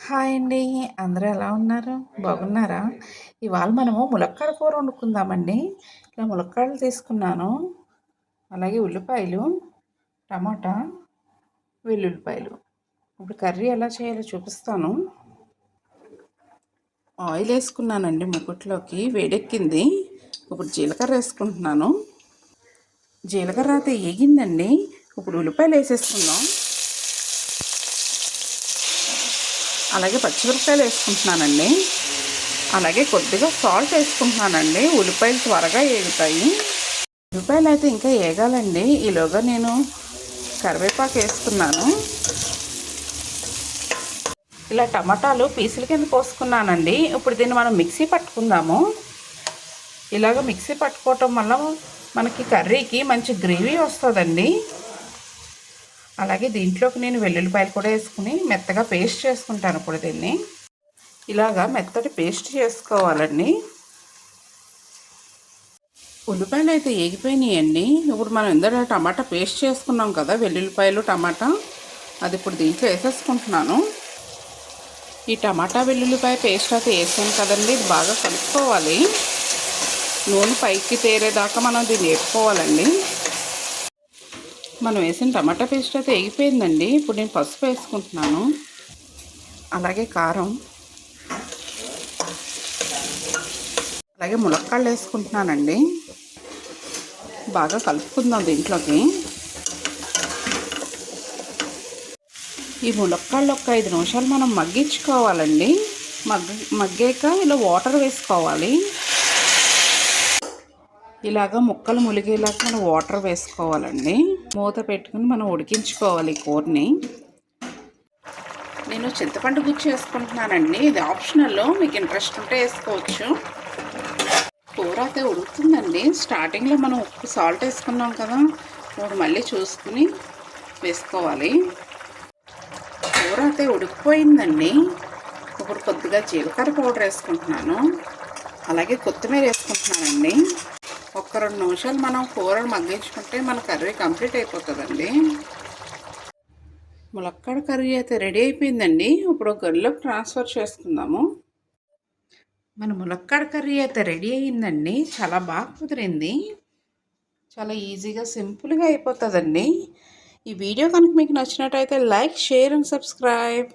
Hi అండి. అందరూ ఎలా ఉన్నారు? బాగున్నారా? ఇవాళ మనము ములక్కాడ కూర వండుకుందామండి. ఇలా ములక్కాడలు తీసుకున్నాను. అలాగే ఉల్లిపాయలు, టమాటా, వెల్లుల్లిపాయలు. ఇప్పుడు కర్రీ ఎలా చేయాలో చూపిస్తాను. ఆయిల్ వేసుకున్నానండి ముకుట్లోకి, వేడెక్కింది. ఇప్పుడు జీలకర్ర వేసుకుంటున్నాను. జీలకర్ర అయితే ఏగిందండి. ఇప్పుడు ఉల్లిపాయలు వేసేసుకుందాం. అలాగే పచ్చిమిరపకాయలు వేసుకుంటున్నానండి. అలాగే కొద్దిగా సాల్ట్ వేసుకుంటున్నానండి. ఉల్లిపాయలు త్వరగా ఏగుతాయి. ఉల్లిపాయలు అయితే ఇంకా ఏగాలండి. ఈలోగా నేను కరివేపాకు వేసుకున్నాను. ఇలా టమాటాలు పీసుల కింద కోసుకున్నానండి. ఇప్పుడు దీన్ని మనం మిక్సీ పట్టుకుందాము. ఇలాగ మిక్సీ పట్టుకోవటం వల్ల మనకి కర్రీకి మంచి గ్రేవీ వస్తుందండి. అలాగే దీంట్లోకి నేను వెల్లుల్లిపాయలు కూడా వేసుకుని మెత్తగా పేస్ట్ చేసుకుంటాను. ఇప్పుడు దీన్ని ఇలాగా మెత్తటి పేస్ట్ చేసుకోవాలండి. ఉల్లిపాయలు అయితే ఏగిపోయినాయండి. ఇప్పుడు మనం ఇందులో టమాటా పేస్ట్ చేసుకున్నాం కదా, వెల్లుల్లిపాయలు టమాటా, అది ఇప్పుడు దీంట్లో వేసేసుకుంటున్నాను. ఈ టమాటా వెల్లుల్లిపాయ పేస్ట్ అయితే వేసాను కదండి, ఇది బాగా కలుపుకోవాలి. నూనె పైకి తేరేదాకా మనం దీన్ని వేపుకోవాలండి. మనం వేసిన టమాటా పేస్ట్ అయితే వేగిపోయిందండి. ఇప్పుడు నేను పసుపు వేసుకుంటున్నాను. అలాగే కారం, అలాగే ములక్కాడలు వేసుకుంటున్నానండి. బాగా కలుపుకుందాం దీంట్లోకి. ఈ ములక్కాడలు ఒక 5 నిమిషాలు మనం మగ్గించుకోవాలండి. మగ్గాక ఇలా వాటర్ వేసుకోవాలి. ఇలాగ ముక్కలు ములిగేలాగా మనం వాటర్ వేసుకోవాలండి. మూత పెట్టుకుని మనం ఉడికించుకోవాలి కూరని. నేను చింతపండు గుజ్జు వేసుకుంటున్నానండి. ఇది ఆప్షనల్, మీకు ఇంట్రెస్ట్ ఉంటే వేసుకోవచ్చు. కూర అయితే ఉడుకుతుందండి. స్టార్టింగ్లో మనం ఉప్పు సాల్ట్ వేసుకున్నాం కదా, ఇప్పుడు మళ్ళీ చూసుకుని వేసుకోవాలి. కూర అయితే ఉడికిపోయిందండి. ఇప్పుడు కొద్దిగా జీలకర్ర పౌడర్ వేసుకుంటున్నాను. అలాగే కొత్తిమీర వేసుకుంటున్నానండి. ఒక 2 నిమిషాలు మనం కూరను మగ్గించుకుంటే మన కర్రీ కంప్లీట్ అయిపోతుందండి. ములక్కాడ కర్రీ అయితే రెడీ అయిపోయిందండి. ఇప్పుడు గరిలోకి ట్రాన్స్ఫర్ చేసుకుందాము. మన ములక్కాడ కర్రీ అయితే రెడీ అయ్యిందండి. చాలా బాగా కుదిరింది. చాలా ఈజీగా సింపుల్గా అయిపోతుందండి. ఈ వీడియో కనుక మీకు నచ్చినట్టయితే లైక్, షేర్ అండ్ సబ్స్క్రైబ్.